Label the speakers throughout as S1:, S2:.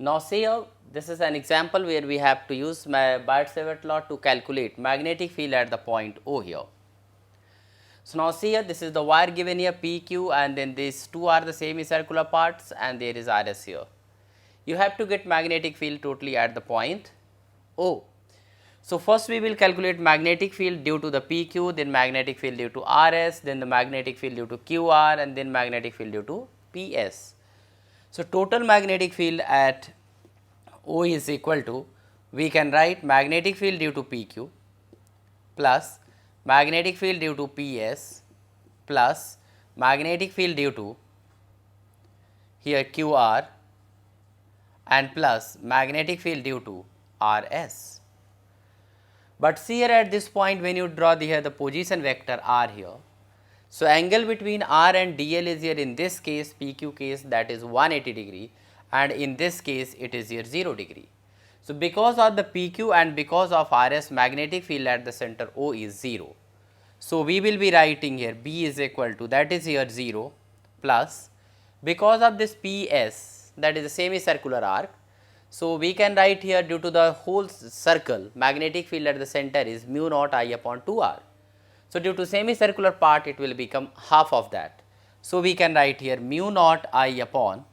S1: Now see here, this is an example where we have to use my Biot-Savart law to calculate magnetic field at the point O here. So now see here, this is the wire given here PQ, and then these two are the semicircular parts, and there is RS here. You have to get magnetic field totally at the point O. So first we will calculate magnetic field due to the PQ, then magnetic field due to RS, then the magnetic field due to QR, and then magnetic field due to PS. So total magnetic field at O is equal to, we can write magnetic field due to PQ plus magnetic field due to PS plus magnetic field due to here QR and plus magnetic field due to RS. But see here at this point, when you draw here the position vector R here, so angle between R and DL is here in this case, PQ case, that is 180 degree, and in this case it is here 0 degree. So because of the PQ and because of RS, magnetic field at the center O is 0. So we will be writing here B is equal to, that is here 0, plus because of this PS, that is a semicircular arc. So we can write here, due to the whole circle, magnetic field at the center is mu naught I upon 2R. So due to semicircular part, it will become half of that. So we can write here mu naught I upon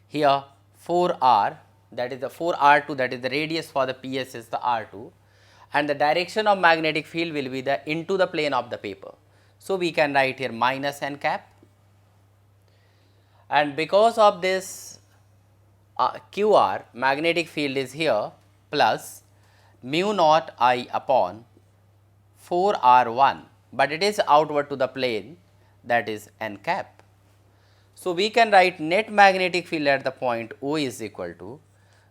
S1: here 4R, that is the 4R2, that is the radius for the PS is the R2, and the direction of magnetic field will be the into the plane of the paper. So we can write here minus n cap, and because of this QR, magnetic field is here plus mu naught I upon 4R1, but it is outward to the plane, that is n cap. So we can write net magnetic field at the point O is equal to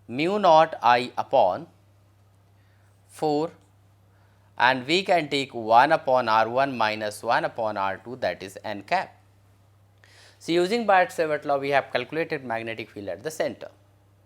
S1: mu naught I upon 4, and we can take 1 upon R1 minus 1 upon R2, that is n cap. So using Biot-Savart law, we have calculated magnetic field at the center.